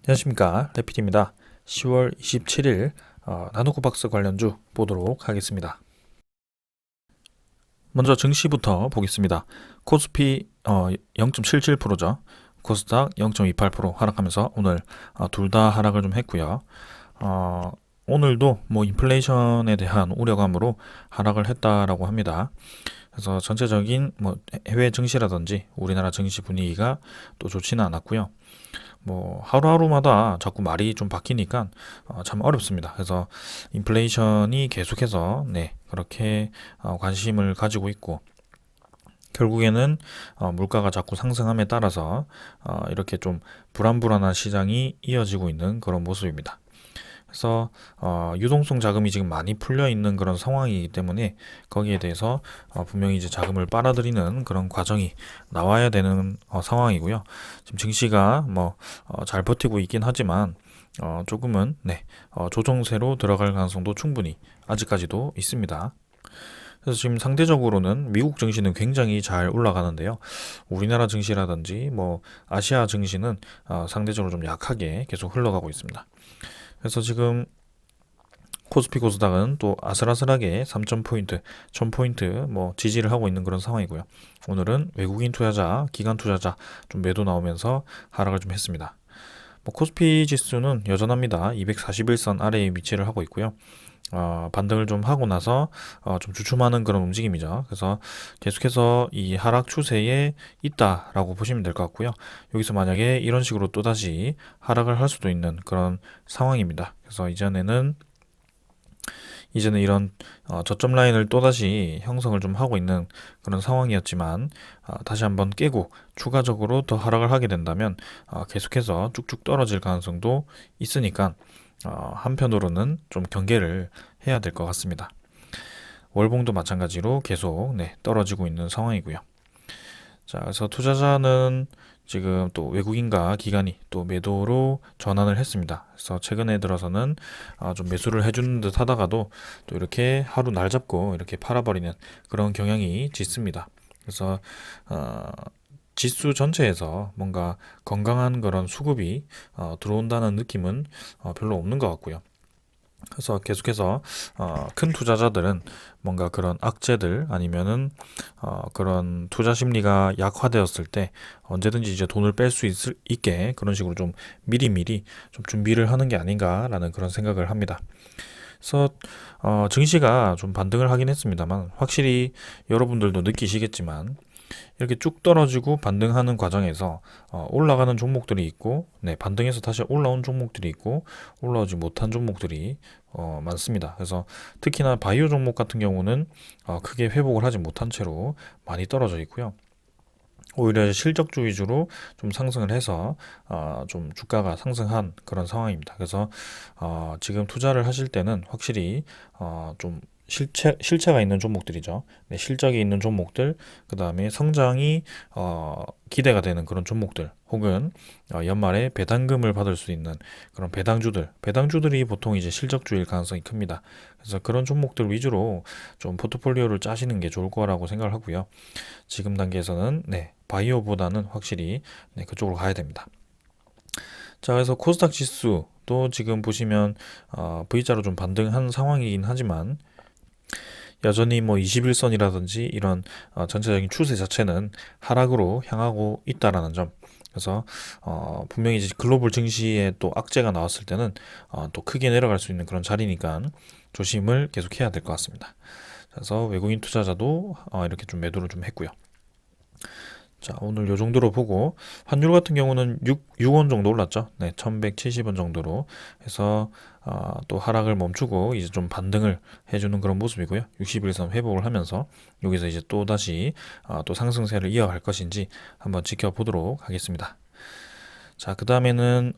안녕하십니까, 레피디입니다. 10월 27일 나노코박스 관련주 보도록 하겠습니다. 먼저 증시부터 보겠습니다. 코스피 0.77%죠. 코스닥 0.28% 하락하면서 오늘 둘 다 하락을 좀 했고요. 오늘도 뭐 인플레이션에 대한 우려감으로 하락을 했다라고 합니다. 그래서 전체적인 뭐 해외 증시라든지 우리나라 증시 분위기가 또 좋지는 않았고요. 뭐 하루하루마다 자꾸 말이 좀 바뀌니까 참 어렵습니다. 그래서 인플레이션이 계속해서 그렇게 관심을 가지고 있고, 결국에는 물가가 자꾸 상승함에 따라서 이렇게 좀 불안불안한 시장이 이어지고 있는 그런 모습입니다. 그래서 유동성 자금이 지금 많이 풀려 있는 그런 상황이기 때문에 거기에 대해서 분명히 이제 자금을 빨아들이는 그런 과정이 나와야 되는 상황이고요. 지금 증시가 뭐 잘 버티고 있긴 하지만 조금은 조정세로 들어갈 가능성도 충분히 아직까지도 있습니다. 그래서 지금 상대적으로는 미국 증시는 굉장히 잘 올라가는데요. 우리나라 증시라든지 뭐 아시아 증시는 상대적으로 좀 약하게 계속 흘러가고 있습니다. 그래서 지금 코스피 코스닥은 또 아슬아슬하게 3,000포인트, 1,000포인트 뭐 지지를 하고 있는 그런 상황이고요. 오늘은 외국인 투자자, 기관 투자자 좀 매도 나오면서 하락을 좀 했습니다. 뭐 코스피 지수는 여전합니다. 241선 아래에 위치를 하고 있고요. 반등을 좀 하고 나서 좀 주춤하는 그런 움직임이죠. 그래서 계속해서 이 하락 추세에 있다라고 보시면 될 것 같고요. 여기서 만약에 이런 식으로 또다시 하락을 할 수도 있는 그런 상황입니다. 그래서 이전에는 이런 저점 라인을 또다시 형성을 좀 하고 있는 그런 상황이었지만, 다시 한번 깨고 추가적으로 더 하락을 하게 된다면 계속해서 쭉쭉 떨어질 가능성도 있으니까 한편으로는 좀 경계를 해야 될 것 같습니다. 월봉도 마찬가지로 계속 떨어지고 있는 상황이고요. 자, 그래서 투자자는 지금 또 외국인과 기관이 또 매도로 전환을 했습니다. 그래서 최근에 들어서는 좀 매수를 해주는 듯 하다가도 또 이렇게 하루 날 잡고 이렇게 팔아버리는 그런 경향이 짙습니다. 그래서 지수 전체에서 뭔가 건강한 그런 수급이 들어온다는 느낌은 별로 없는 것 같고요. 그래서 계속해서 큰 투자자들은 뭔가 그런 악재들 아니면은 그런 투자 심리가 약화되었을 때 언제든지 이제 돈을 뺄 수 있게 그런 식으로 좀 미리미리 좀 준비를 하는 게 아닌가라는 그런 생각을 합니다. 그래서 증시가 좀 반등을 하긴 했습니다만, 확실히 여러분들도 느끼시겠지만 이렇게 쭉 떨어지고 반등하는 과정에서 올라가는 종목들이 있고, 반등해서 다시 올라온 종목들이 있고, 올라오지 못한 종목들이 많습니다. 그래서 특히나 바이오 종목 같은 경우는 크게 회복을 하지 못한 채로 많이 떨어져 있고요. 오히려 실적주 위주로 좀 상승을 해서 좀 주가가 상승한 그런 상황입니다. 그래서 지금 투자를 하실 때는 확실히 좀 실체가 있는 종목들이죠. 실적이 있는 종목들, 그 다음에 성장이 기대가 되는 그런 종목들, 혹은 연말에 배당금을 받을 수 있는 그런 배당주들이 보통 이제 실적주일 가능성이 큽니다. 그래서 그런 종목들 위주로 좀 포트폴리오를 짜시는 게 좋을 거라고 생각을 하고요. 지금 단계에서는 바이오보다는 확실히 그쪽으로 가야 됩니다. 자, 그래서 코스닥 지수도 지금 보시면 V자로 좀 반등한 상황이긴 하지만, 여전히 뭐 21선이라든지 이런 전체적인 추세 자체는 하락으로 향하고 있다라는 점. 그래서 분명히 이제 글로벌 증시에 또 악재가 나왔을 때는 또 크게 내려갈 수 있는 그런 자리니까 조심을 계속 해야 될 것 같습니다. 그래서 외국인 투자자도 이렇게 좀 매도를 좀 했고요. 자, 오늘 요 정도로 보고, 환율 같은 경우는 6원 정도 올랐죠. 1170원 정도로 해서 또 하락을 멈추고 이제 좀 반등을 해주는 그런 모습이고요. 60일선 회복을 하면서 여기서 이제 또 다시 또 상승세를 이어갈 것인지 한번 지켜보도록 하겠습니다. 자, 그 다음에는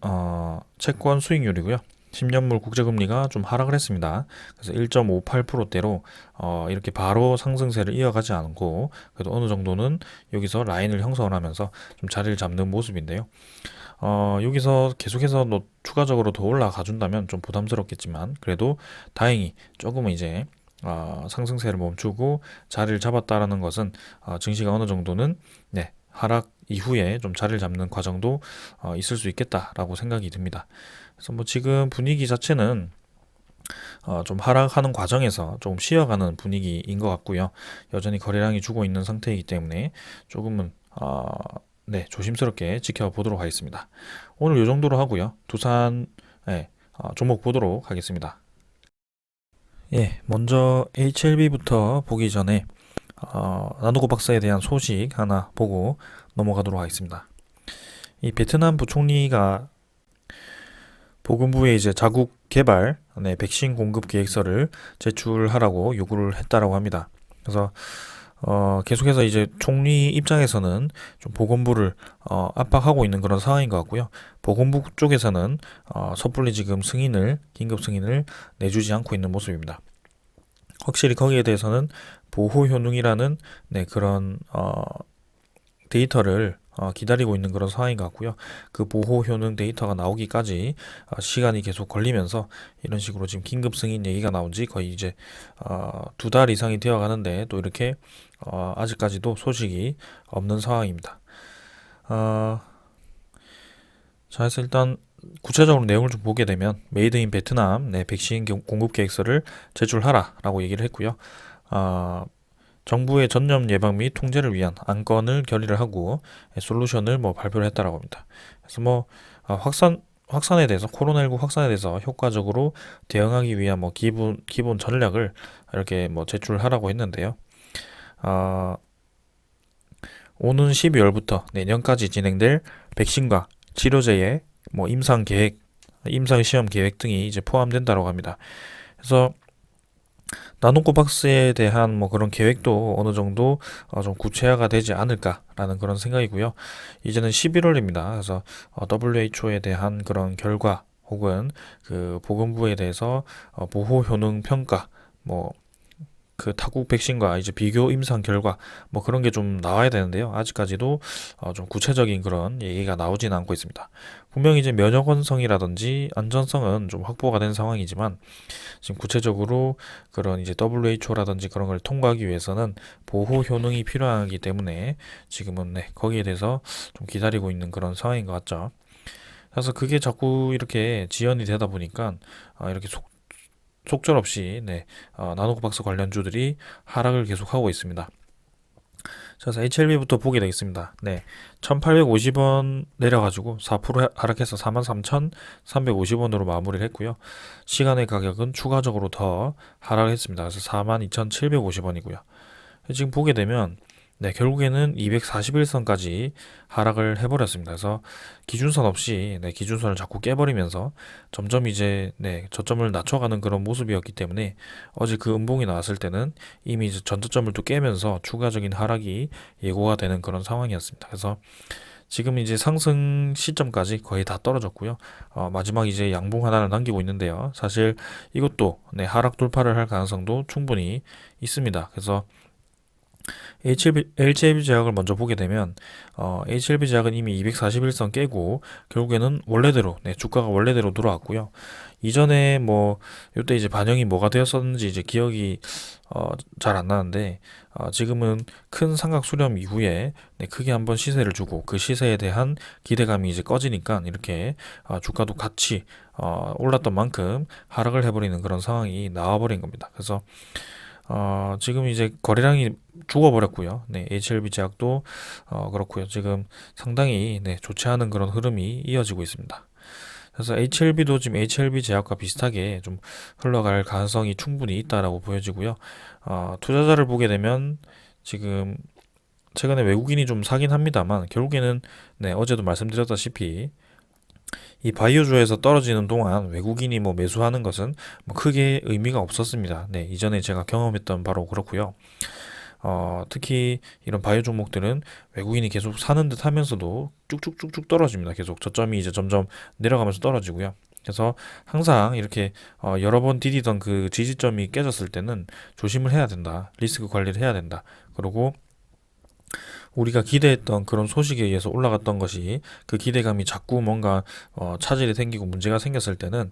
채권 수익률이고요. 10년물 국제금리가 좀 하락을 했습니다. 그래서 1.58%대로 이렇게 바로 상승세를 이어가지 않고 그래도 어느 정도는 여기서 라인을 형성을 하면서 좀 자리를 잡는 모습인데요. 여기서 계속해서 추가적으로 더 올라가 준다면 좀 부담스럽겠지만, 그래도 다행히 조금은 이제 상승세를 멈추고 자리를 잡았다라는 것은 증시가 어느 정도는 하락 이후에 좀 자리를 잡는 과정도 있을 수 있겠다라고 생각이 듭니다. 그래서 뭐 지금 분위기 자체는 좀 하락하는 과정에서 조금 쉬어가는 분위기인 것 같고요. 여전히 거래량이 주고 있는 상태이기 때문에 조금은 네, 조심스럽게 지켜보도록 하겠습니다. 오늘 이 정도로 하고요. 두산 네, 종목 보도록 하겠습니다. 예, 먼저 HLB부터 보기 전에 나누고 박사에 대한 소식 하나 보고 넘어가도록 하겠습니다. 이 베트남 부총리가 보건부에 이제 자국 개발 백신 공급 계획서를 제출하라고 요구를 했다라고 합니다. 그래서 계속해서 이제 총리 입장에서는 좀 보건부를 압박하고 있는 그런 상황인 것 같고요. 보건부 쪽에서는 섣불리 지금 긴급 승인을 내주지 않고 있는 모습입니다. 확실히 거기에 대해서는 보호 효능이라는 그런 데이터를 기다리고 있는 그런 상황인 것 같고요. 그 보호 효능 데이터가 나오기까지 시간이 계속 걸리면서 이런 식으로 지금 긴급 승인 얘기가 나온 지 거의 이제 2달 이상이 되어 가는데 또 이렇게 아직까지도 소식이 없는 상황입니다. 자, 그래서 일단 구체적으로 내용을 좀 보게 되면 메이드 인 베트남 백신 공급 계획서를 제출하라라고 얘기를 했고요. 정부의 전염 예방 및 통제를 위한 안건을 결의를 하고 솔루션을 뭐 발표를 했다라고 합니다. 그래서 뭐 확산에 대해서 코로나19 확산에 대해서 효과적으로 대응하기 위한 뭐 기본 전략을 이렇게 뭐 제출하라고 했는데요. 어, 오는 12월부터 내년까지 진행될 백신과 치료제의 뭐 임상 시험 계획 등이 이제 포함된다고 합니다. 그래서 나노코박스에 대한 뭐 그런 계획도 어느 정도 좀 구체화가 되지 않을까라는 그런 생각이고요. 이제는 11월입니다. 그래서 WHO에 대한 그런 결과 혹은 그 보건부에 대해서 보호 효능 평가 뭐 그 타국 백신과 이제 비교 임상 결과 뭐 그런 게 좀 나와야 되는데요. 아직까지도 좀 구체적인 그런 얘기가 나오지는 않고 있습니다. 분명히 이제 면역 원성이라든지 안전성은 좀 확보가 된 상황이지만 지금 구체적으로 그런 이제 WHO라든지 그런 걸 통과하기 위해서는 보호 효능이 필요하기 때문에 지금은 거기에 대해서 좀 기다리고 있는 그런 상황인 것 같죠. 그래서 그게 자꾸 이렇게 지연이 되다 보니까 이렇게 속절없이 나노박스 관련주들이 하락을 계속하고 있습니다. 그래서 HLB부터 보게 되겠습니다. 1850원 내려가지고 4% 하락해서 43,350원으로 마무리를 했고요. 시간의 가격은 추가적으로 더 하락했습니다. 그래서 42,750원이고요. 지금 보게 되면 결국에는 241선까지 하락을 해버렸습니다. 그래서 기준선 없이 기준선을 자꾸 깨버리면서 점점 이제 저점을 낮춰가는 그런 모습이었기 때문에 어제 그 음봉이 나왔을 때는 이미 이제 전저점을 또 깨면서 추가적인 하락이 예고가 되는 그런 상황이었습니다. 그래서 지금 이제 상승 시점까지 거의 다 떨어졌고요. 마지막 이제 양봉 하나를 남기고 있는데요. 사실 이것도 하락 돌파를 할 가능성도 충분히 있습니다. 그래서 HLB 제약을 먼저 보게 되면 HLB 제약은 이미 241선 깨고 결국에는 원래대로 주가가 원래대로 들어왔고요. 이전에 뭐 이때 이제 반영이 뭐가 되었었는지 이제 기억이 잘 안 나는데 지금은 큰 삼각 수렴 이후에 크게 한번 시세를 주고 그 시세에 대한 기대감이 이제 꺼지니까 이렇게 주가도 같이 올랐던 만큼 하락을 해버리는 그런 상황이 나와버린 겁니다. 그래서 지금 이제 거래량이 죽어버렸고요. HLB 제약도 그렇고요. 지금 상당히 좋지 않은 그런 흐름이 이어지고 있습니다. 그래서 HLB도 지금 HLB 제약과 비슷하게 좀 흘러갈 가능성이 충분히 있다라고 보여지고요. 투자자를 보게 되면 지금 최근에 외국인이 좀 사긴 합니다만 결국에는 어제도 말씀드렸다시피 이 바이오주에서 떨어지는 동안 외국인이 뭐 매수하는 것은 뭐 크게 의미가 없었습니다. 이전에 제가 경험했던 바로 그렇고요. 특히 이런 바이오 종목들은 외국인이 계속 사는 듯 하면서도 쭉쭉쭉쭉 떨어집니다. 계속 저점이 이제 점점 내려가면서 떨어지고요. 그래서 항상 이렇게 여러 번 디디던 그 지지점이 깨졌을 때는 조심을 해야 된다. 리스크 관리를 해야 된다. 그리고 우리가 기대했던 그런 소식에 의해서 올라갔던 것이 그 기대감이 자꾸 뭔가 차질이 생기고 문제가 생겼을 때는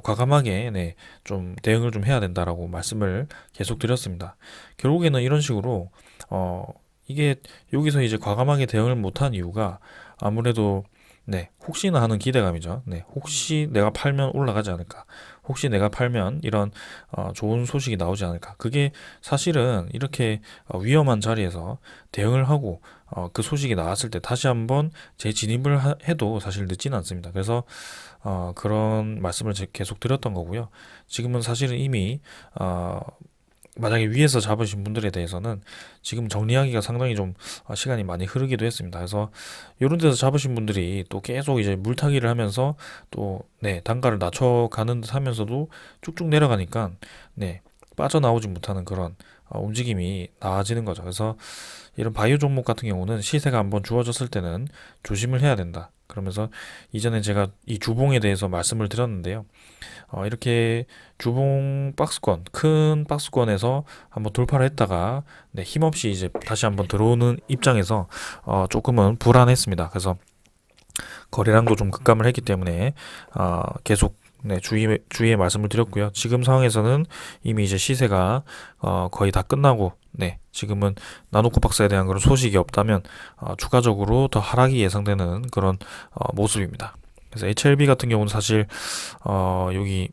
과감하게 좀 대응을 좀 해야 된다라고 말씀을 계속 드렸습니다. 결국에는 이런 식으로 이게 여기서 이제 과감하게 대응을 못한 이유가 아무래도 혹시나 하는 기대감이죠. 혹시 내가 팔면 올라가지 않을까? 혹시 내가 팔면 이런 좋은 소식이 나오지 않을까? 그게 사실은 이렇게 위험한 자리에서 대응을 하고 그 소식이 나왔을 때 다시 한번 재진입을 해도 사실 늦지는 않습니다. 그래서 그런 말씀을 계속 드렸던 거고요. 지금은 사실은 이미 만약에 위에서 잡으신 분들에 대해서는 지금 정리하기가 상당히 좀 시간이 많이 흐르기도 했습니다. 그래서 이런 데서 잡으신 분들이 또 계속 이제 물타기를 하면서 또 단가를 낮춰가는 듯 하면서도 쭉쭉 내려가니까 빠져나오지 못하는 그런 움직임이 나아지는 거죠. 그래서 이런 바이오 종목 같은 경우는 시세가 한번 주어졌을 때는 조심을 해야 된다. 그러면서 이전에 제가 이 주봉에 대해서 말씀을 드렸는데요. 이렇게 주봉 박스권, 큰 박스권에서 한번 돌파를 했다가 힘없이 이제 다시 한번 들어오는 입장에서 조금은 불안했습니다. 그래서 거래량도 좀 급감을 했기 때문에 계속 주의의 말씀을 드렸고요. 지금 상황에서는 이미 이제 시세가 거의 다 끝나고 지금은 나노코박스에 대한 그런 소식이 없다면 추가적으로 더 하락이 예상되는 그런 모습입니다. 그래서 HLB 같은 경우는 사실 여기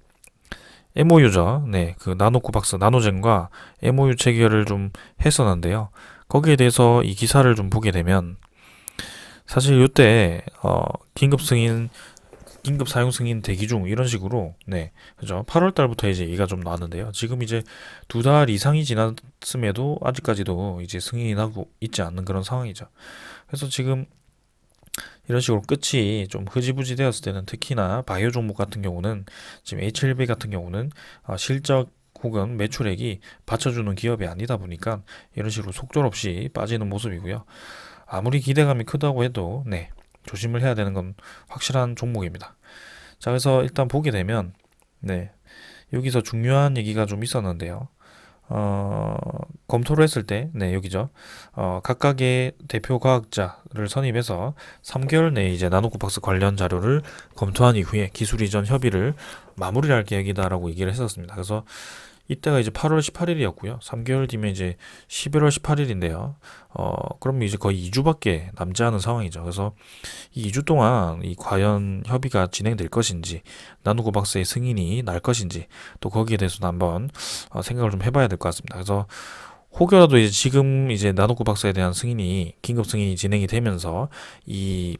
MOU죠. 그 나노코박스 나노젠과 MOU 체결을 좀 했었는데요. 거기에 대해서 이 기사를 좀 보게 되면 사실 이때 긴급 승인, 긴급 사용 승인 대기 중 이런 식으로 그죠. 8월 달부터 이제 얘기가 좀 나왔는데요. 지금 이제 2달 이상이 지났음에도 아직까지도 이제 승인이 나고 있지 않는 그런 상황이죠. 그래서 지금 이런 식으로 끝이 좀 흐지부지 되었을 때는 특히나 바이오 종목 같은 경우는 지금 HLB 같은 경우는 실적 혹은 매출액이 받쳐주는 기업이 아니다 보니까 이런 식으로 속절없이 빠지는 모습이고요. 아무리 기대감이 크다고 해도 조심을 해야 되는 건 확실한 종목입니다. 자, 그래서 일단 보게 되면 여기서 중요한 얘기가 좀 있었는데요. 검토를 했을 때, 여기죠. 각각의 대표 과학자를 선임해서 3개월 내에 이제 나노코박스 관련 자료를 검토한 이후에 기술 이전 협의를 마무리할 계획이다라고 얘기를 했었습니다. 그래서 이때가 이제 8월 18일이었고요. 3개월 뒤면 이제 11월 18일인데요. 그럼 이제 거의 2주밖에 남지 않은 상황이죠. 그래서 이 2주 동안 이 과연 협의가 진행될 것인지, 나노코박스의 승인이 날 것인지, 또 거기에 대해서도 한번 생각을 좀 해봐야 될 것 같습니다. 그래서 혹여라도 이제 지금 이제 나노코박스에 대한 승인이, 긴급 승인이 진행이 되면서 이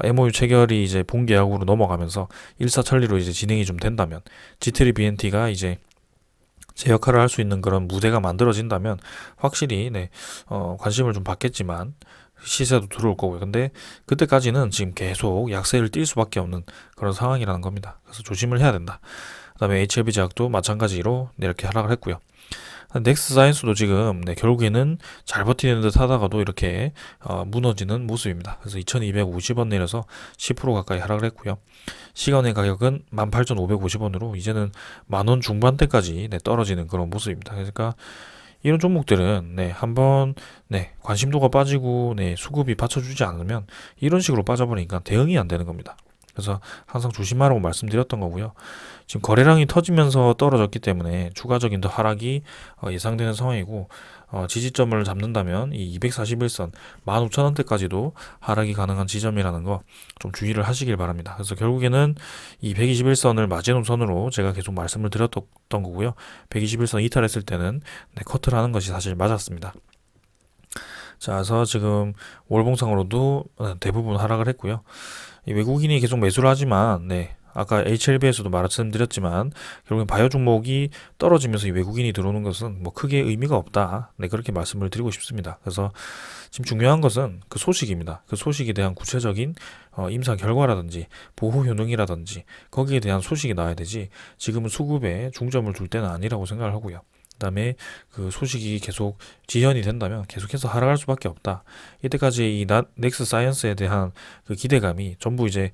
MOU 체결이 이제 본계약으로 넘어가면서 일사천리로 이제 진행이 좀 된다면, G3 BNT가 이제 제 역할을 할 수 있는 그런 무대가 만들어진다면 확실히 관심을 좀 받겠지만 시세도 들어올 거고요. 근데 그때까지는 지금 계속 약세를 띌 수밖에 없는 그런 상황이라는 겁니다. 그래서 조심을 해야 된다. 그다음에 HLB 제약도 마찬가지로 이렇게 하락을 했고요. 넥스 사이언스도 지금 결국에는 잘 버티는 듯 하다가도 이렇게 무너지는 모습입니다. 그래서 2250원 내려서 10% 가까이 하락을 했고요. 시간의 가격은 18,550원으로 이제는 만원 중반대까지 떨어지는 그런 모습입니다. 그러니까 이런 종목들은 한번 관심도가 빠지고 수급이 받쳐주지 않으면 이런 식으로 빠져버리니까 대응이 안 되는 겁니다. 그래서 항상 조심하라고 말씀드렸던 거고요. 지금 거래량이 터지면서 떨어졌기 때문에 추가적인 더 하락이 예상되는 상황이고 지지점을 잡는다면 이 241선 15,000원대까지도 하락이 가능한 지점이라는 거 좀 주의를 하시길 바랍니다. 그래서 결국에는 이 121선을 마지노 선으로 제가 계속 말씀을 드렸던 거고요. 121선 이탈했을 때는 커트를 하는 것이 사실 맞았습니다. 자, 그래서 지금 월봉상으로도 대부분 하락을 했고요. 이 외국인이 계속 매수를 하지만 아까 HLB에서도 말씀드렸지만 결국엔 바이오 종목이 떨어지면서 이 외국인이 들어오는 것은 뭐 크게 의미가 없다. 그렇게 말씀을 드리고 싶습니다. 그래서 지금 중요한 것은 그 소식입니다. 그 소식에 대한 구체적인 임사 결과라든지 보호 효능이라든지 거기에 대한 소식이 나와야 되지 지금은 수급에 중점을 둘 때는 아니라고 생각을 하고요. 그다음에 그 소식이 계속 지연이 된다면 계속해서 하락할 수밖에 없다. 이때까지 이 넥스 사이언스에 대한 그 기대감이 전부 이제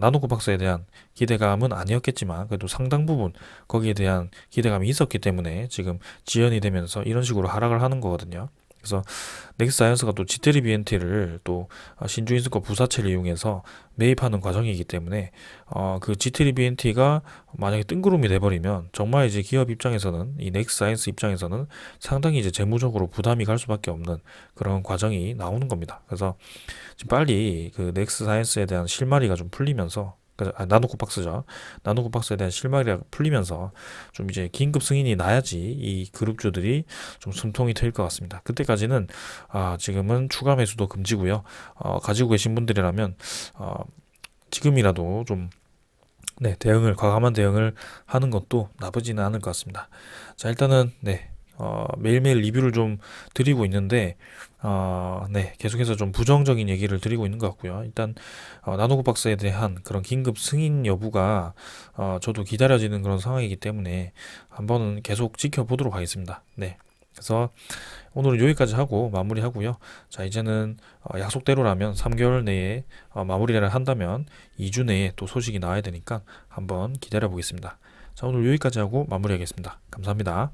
나노코박스에 대한 기대감은 아니었겠지만 그래도 상당 부분 거기에 대한 기대감이 있었기 때문에 지금 지연이 되면서 이런 식으로 하락을 하는 거거든요. 그래서 넥스사이언스가 또 지테리 BNT를 또 신주인수거 부사체를 이용해서 매입하는 과정이기 때문에 그 지테리 BNT가 만약에 뜬구름이 돼버리면 정말 이제 기업 입장에서는 이 넥스사이언스 입장에서는 상당히 이제 재무적으로 부담이 갈 수밖에 없는 그런 과정이 나오는 겁니다. 그래서 지금 빨리 그 넥스사이언스에 대한 실마리가 좀 풀리면서 나노코박스죠. 나노코박스에 대한 실마리가 풀리면서 좀 이제 긴급 승인이 나야지 이 그룹주들이 좀 숨통이 트일 것 같습니다. 그때까지는 지금은 추가 매수도 금지고요. 가지고 계신 분들이라면 지금이라도 좀 과감한 대응을 하는 것도 나쁘지는 않을 것 같습니다. 자, 일단은 매일매일 리뷰를 좀 드리고 있는데 계속해서 좀 부정적인 얘기를 드리고 있는 것 같고요. 일단 나노코박스에 대한 그런 긴급 승인 여부가 저도 기다려지는 그런 상황이기 때문에 한번은 계속 지켜보도록 하겠습니다. 네. 그래서 오늘은 여기까지 하고 마무리하고요. 자, 이제는 약속대로라면 3개월 내에 마무리를 한다면 2주 내에 또 소식이 나와야 되니까 한번 기다려 보겠습니다. 자, 오늘 여기까지 하고 마무리하겠습니다. 감사합니다.